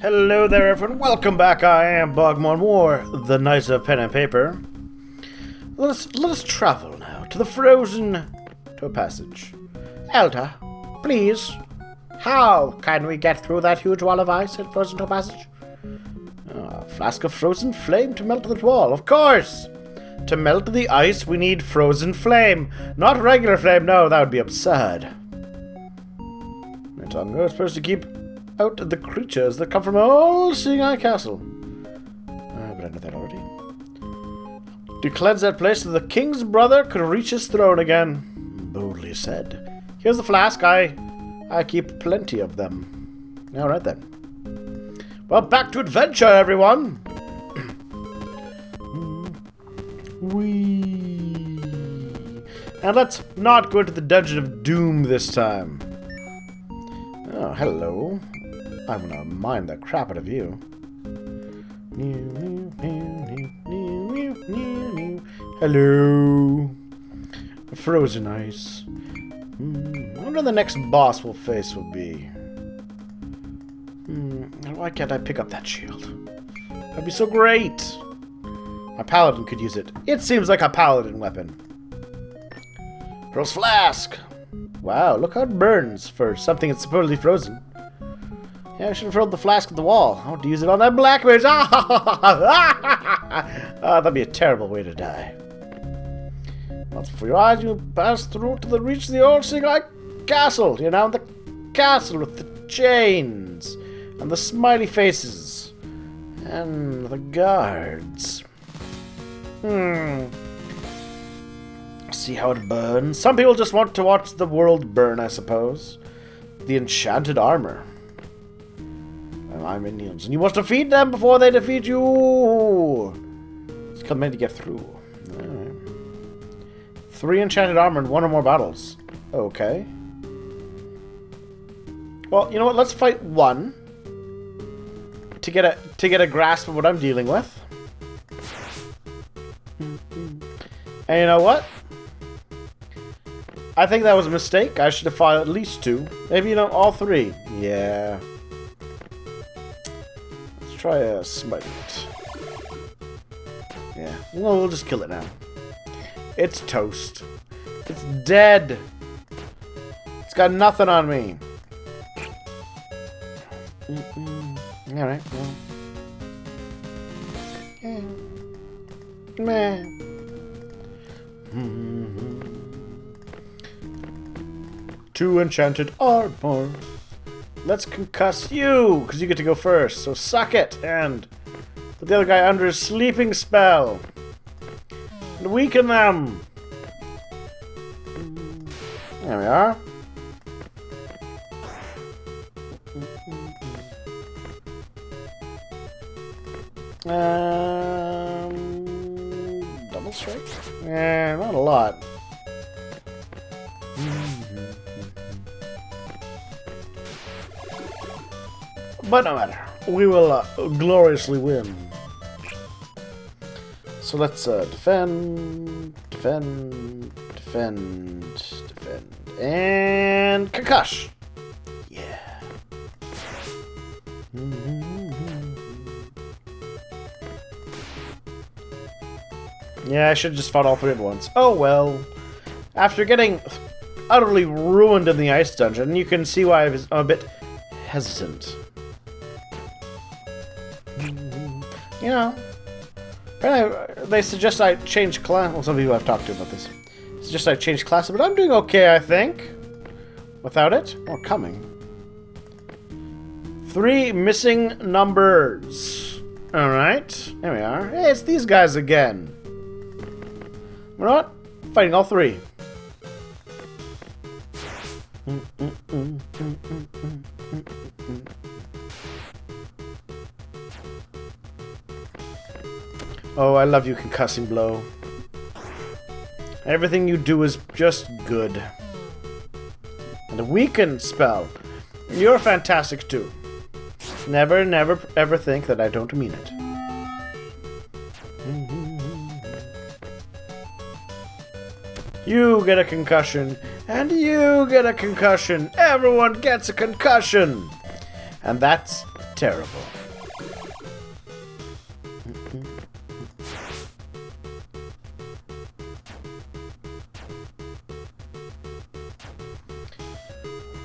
Hello there, everyone. Welcome back. I am BogMod War, the Knight of Pen and Paper. Let us travel now to the frozen passage. Elder, please. How can we get through that huge wall of ice at frozen passage? A flask of frozen flame to melt that wall. Of course. To melt the ice, we need frozen flame, not regular flame. No, that would be absurd. We're supposed to keep out the creatures that come from all-seeing eye castle. But I know that already. To cleanse that place so the king's brother could reach his throne again. Boldly said. Here's the flask. I keep plenty of them. Alright then. Well, back to adventure, everyone! Whee! And let's not go into the Dungeon of Doom this time. Oh, hello. I'm gonna mind the crap out of you. Hello. Frozen ice. I wonder the next boss we'll face will be. Why can't I pick up that shield? That'd be so great. My paladin could use it. It seems like a paladin weapon. Rose flask. Wow, look how it burns for something that's supposedly frozen. Yeah, I should have thrown the flask at the wall. I want to use it on that black mage. That'd be a terrible way to die. Once before your eyes, you pass through to the reach of the old Single Castle. You know, the castle with the chains and the smiley faces and the guards. See how it burns. Some people just want to watch the world burn, I suppose. The enchanted armor. My minions, and you must defeat them before they defeat you. It's coming to get through. Alright. 3 enchanted armor and 1 or more battles. Okay. Well, you know what? Let's fight 1 to get a grasp of what I'm dealing with. And you know what? I think that was a mistake. I should have fought at least 2. Maybe, you know, all 3. Yeah. Try smiting it. Yeah. Well, we'll just kill it now. It's toast. It's dead. It's got nothing on me. Alright, well. Yeah. Meh. 2 enchanted armor. Let's concuss you, because you get to go first. So suck it, and put the other guy under a sleeping spell. And weaken them. There we are. Double strike? Yeah, not a lot. But no matter. We will gloriously win. So let's defend, and concuss. Yeah. Yeah, I should have just fought all 3 at once. Oh well. After getting utterly ruined in the ice dungeon, you can see why I'm a bit hesitant. You know, apparently they suggest I change class. Well, some people I've talked to about this suggest I change classes, but I'm doing okay, I think. Without it, or coming. 3 missing numbers. All right, there we are. Hey, it's these guys again. We're not fighting all 3. Oh, I love you, concussing blow. Everything you do is just good. And a weaken spell. You're fantastic too. Never, never, ever think that I don't mean it. You get a concussion, and you get a concussion. Everyone gets a concussion. And that's terrible.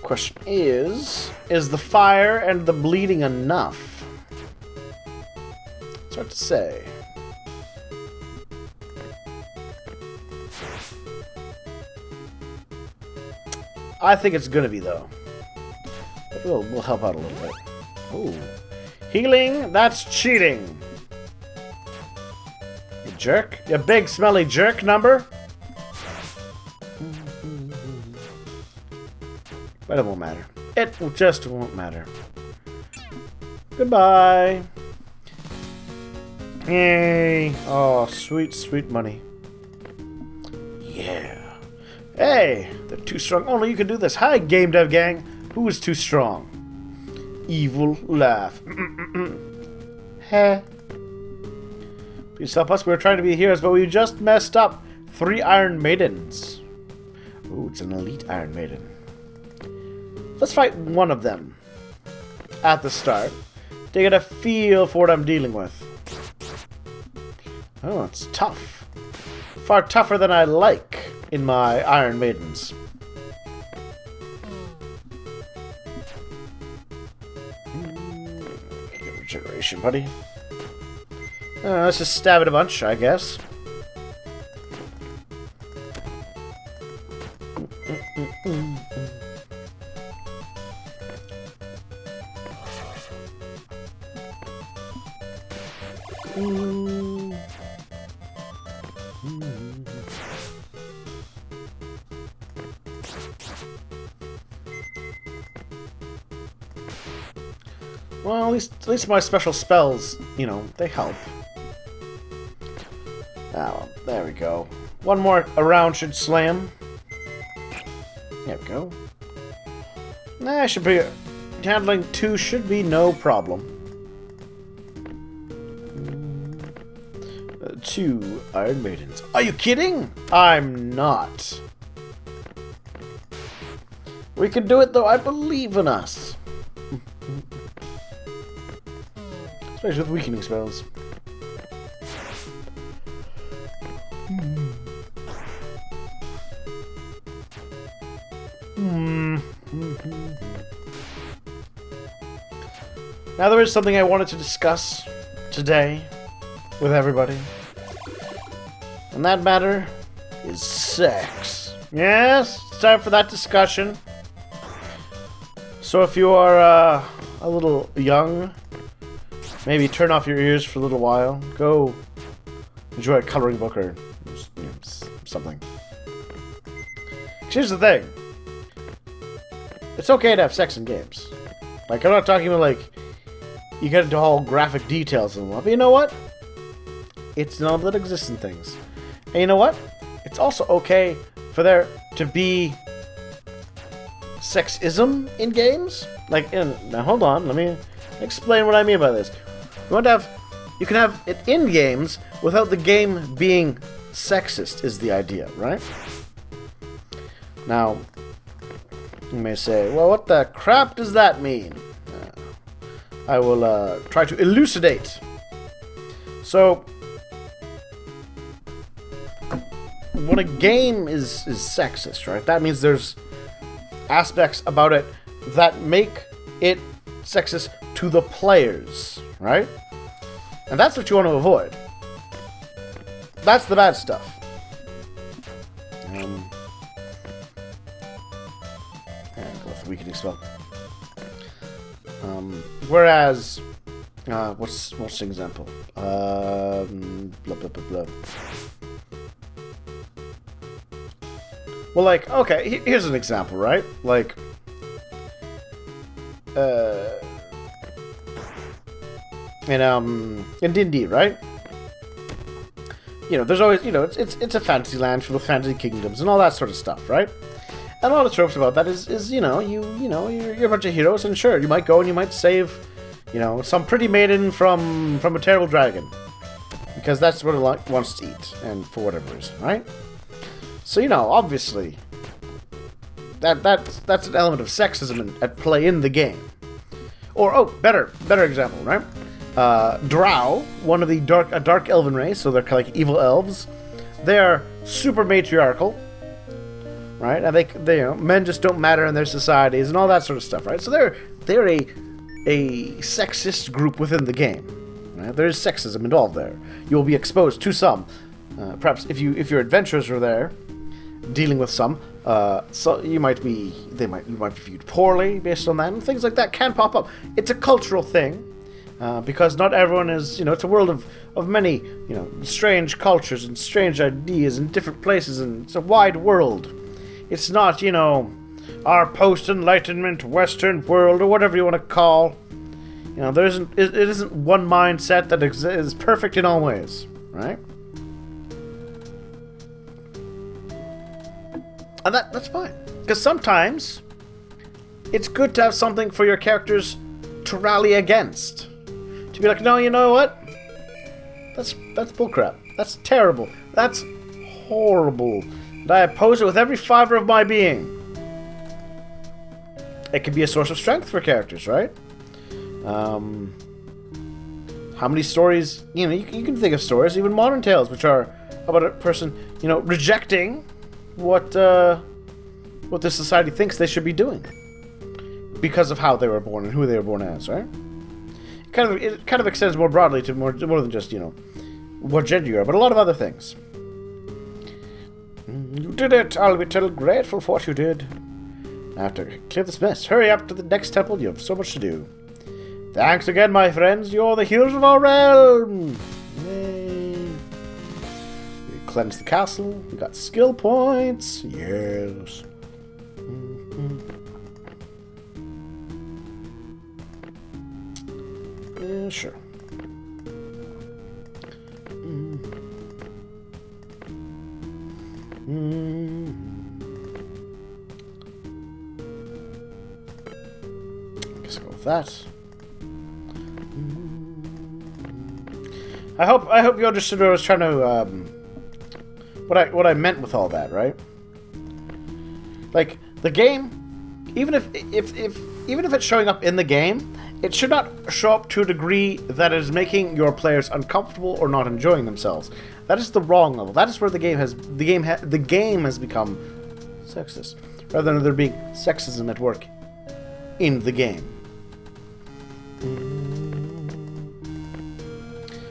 Question is the fire and the bleeding enough? It's hard to say. I think it's gonna be, though. But we'll help out a little bit. Ooh. Healing? That's cheating. You jerk. You big smelly jerk number. But it won't matter. It just won't matter. Goodbye. Yay. Oh, sweet, sweet money. Yeah. Hey, they're too strong. Only you can do this. Hi, Game Dev Gang. Who is too strong? Evil laugh. Heh. Please help us. We're trying to be heroes, but we just messed up. 3 Iron Maidens. Ooh, it's an elite Iron Maiden. Let's fight one of them at the start to get a feel for what I'm dealing with. Oh, it's tough. Far tougher than I like in my Iron Maidens. Get regeneration, buddy. Let's just stab it a bunch, I guess. Well, at least my special spells, you know, they help. Oh, there we go. One more around should slam. There we go. Nah, should be handling 2 should be no problem. 2 Iron Maidens. Are you kidding? I'm not. We can do it, though. I believe in us. Especially with weakening spells. Now there is something I wanted to discuss today with everybody. And that matter is sex. Yes, it's time for that discussion. So if you are a little young, maybe turn off your ears for a little while. Go enjoy a coloring book or something. Here's the thing. It's okay to have sex in games. Like, I'm not talking about, like, you get into all graphic details and all. But you know what? It's none that exists in things. And you know what? It's also okay for there to be sexism in games. Like, now hold on, let me explain what I mean by this. You can have it in games without the game being sexist, is the idea, right? Now, you may say, well, what the crap does that mean? I will try to elucidate. So, when a game is sexist, right, that means there's aspects about it that make it sexist to the players, right? And that's what you want to avoid. That's the bad stuff. And go with the weakening spell. Whereas, what's an example? Blah blah blah blah. Well, like, okay, here's an example, right? Like, in D&D, right? You know, there's always, you know, it's a fantasy land filled with fantasy kingdoms and all that sort of stuff, right? And a lot of tropes about that is you know, you're a bunch of heroes, and sure, you might go and you might save, you know, some pretty maiden from a terrible dragon, because that's what it wants to eat, and for whatever reason, right? So, you know, obviously, that's an element of sexism at play in the game. Or, oh, better example, right? Drow, one of the dark elven race, so they're kind of like evil elves. They're super matriarchal, right? And they men just don't matter in their societies and all that sort of stuff, right? So they're a sexist group within the game. Right? There is sexism involved there. You will be exposed to some. Perhaps if your adventurers are there, dealing with some, so you might be viewed poorly based on that, and things like that can pop up. It's a cultural thing. Because not everyone is, it's a world of many, strange cultures and strange ideas in different places, and it's a wide world. It's not, our post-enlightenment Western world, or whatever you want to call. It isn't one mindset that is perfect in all ways, right? And that's fine. Because sometimes it's good to have something for your characters to rally against. To be like, no, you know what? That's bullcrap. That's terrible. That's horrible. And I oppose it with every fiber of my being. It can be a source of strength for characters, right? How many stories, you can think of stories, even modern tales, which are about a person, rejecting what the society thinks they should be doing because of how they were born and who they were born as, right? It kind of extends more broadly to more than just, what gender you are, but a lot of other things. You did it! I'll be grateful for what you did. I have to clear this mess. Hurry up to the next temple. You have so much to do. Thanks again, my friends. You're the heroes of our realm. Yay. We cleansed the castle. We got skill points. Yes. Yeah, sure. Guess I'll go with that. I hope you understood what I was trying to what I meant with all that, right? Like the game, even if it's showing up in the game, it should not show up to a degree that is making your players uncomfortable or not enjoying themselves. That is the wrong level. That is where the game has become sexist, rather than there being sexism at work in the game. I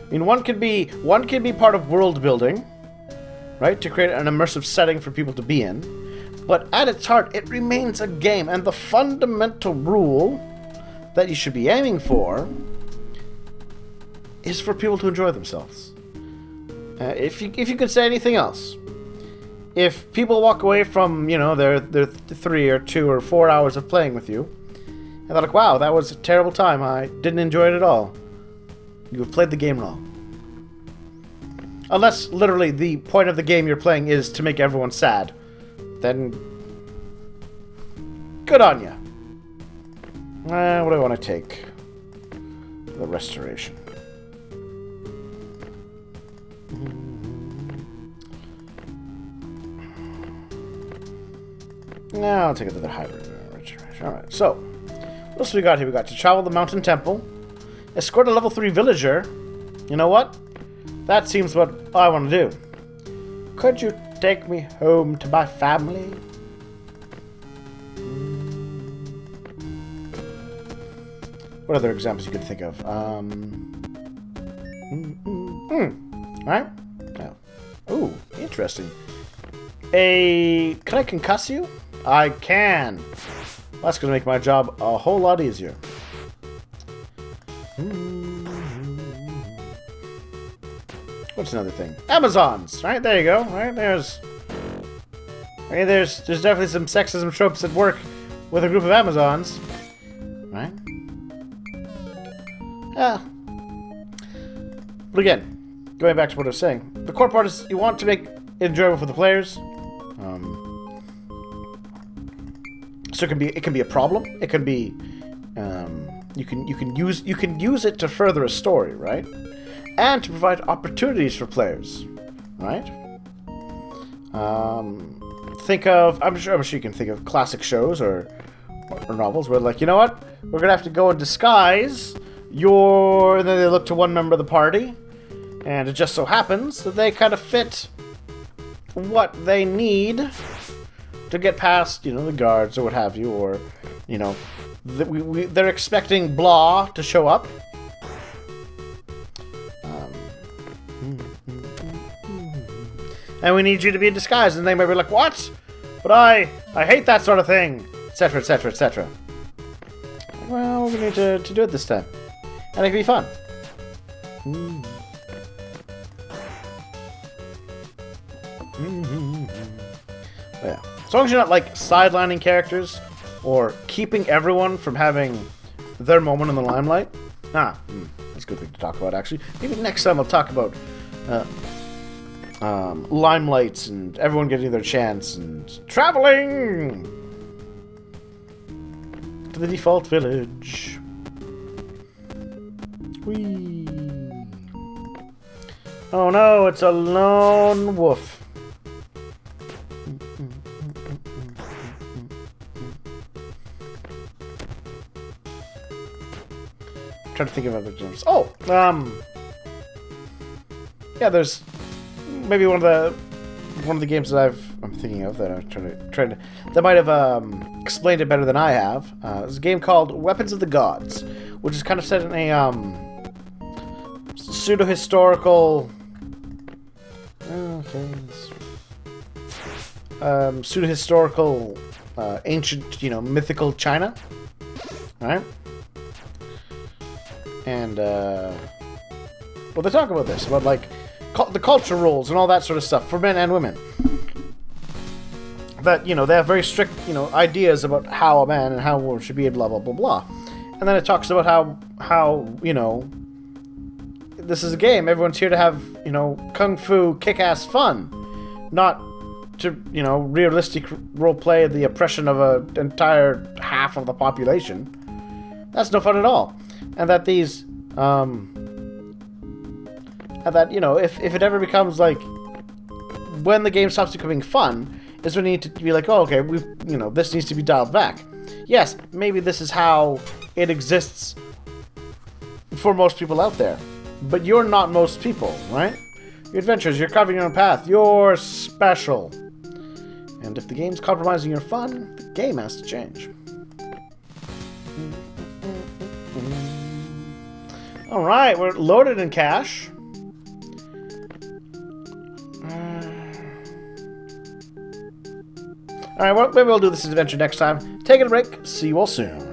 mean, one can be part of world building, right, to create an immersive setting for people to be in, but at its heart, it remains a game, and the fundamental rule that you should be aiming for is for people to enjoy themselves. If you can say anything else, if people walk away from their 3 or 2 or 4 hours of playing with you, and they're like, "Wow, that was a terrible time. I didn't enjoy it at all," you have played the game wrong. Unless literally the point of the game you're playing is to make everyone sad, then good on you. What do I want to take? The restoration. I'll take another hybrid restoration. Alright, so what else we got here? We got to travel the mountain temple, escort a level 3 villager. You know what? That seems what I want to do. Could you take me home to my family? What other examples you could think of? Alright? Oh. Ooh, interesting. Can I concuss you? I can. That's going to make my job a whole lot easier. What's another thing? Amazons! Right, there you go. Right, there's definitely some sexism tropes at work with a group of Amazons. Right? Yeah. But again, going back to what I was saying, the core part is you want to make it enjoyable for the players. So it can be a problem. It can be you can use it to further a story, right? And to provide opportunities for players, right? I'm sure you can think of classic shows or novels where, like, you know what? we're gonna have to go in disguise. Then they look to one member of the party, and it just so happens that they kind of fit what they need to get past, the guards or what have you, or, they're expecting Blah to show up. And we need you to be in disguise, and they might be like, what? But I hate that sort of thing, etc., etc., etc. Well, we're going to need to do it this time. And it can be fun. Yeah. As long as you're not, like, sidelining characters or keeping everyone from having their moment in the limelight. That's a good thing to talk about, actually. Maybe next time I'll talk about limelights and everyone getting their chance and traveling to the default village. Whee. Oh no, it's a lone wolf. I'm trying to think of other games. Oh, yeah, there's maybe one of the games that I'm thinking of that I'm trying to that might have explained it better than I have. It's a game called Weapons of the Gods, which is kind of set in a pseudo-historical pseudo-historical ancient, mythical China, right? And well, they talk about this, about like the culture roles and all that sort of stuff for men and women. That, they have very strict, ideas about how a man and how a woman should be, blah, blah, blah, blah. And then it talks about how this is a game. Everyone's here to have, kung fu kick-ass fun. Not to, realistic roleplay the oppression of an entire half of the population. That's no fun at all. And that these, if it ever becomes like, when the game stops becoming fun, is when you need to be like, oh, okay, this needs to be dialed back. Yes, maybe this is how it exists for most people out there. But you're not most people, right? Your adventures, you're carving your own path, you're special. And if the game's compromising your fun, the game has to change. Alright, we're loaded in cash. Alright, well, maybe we'll do this adventure next time. Take a break. See you all soon.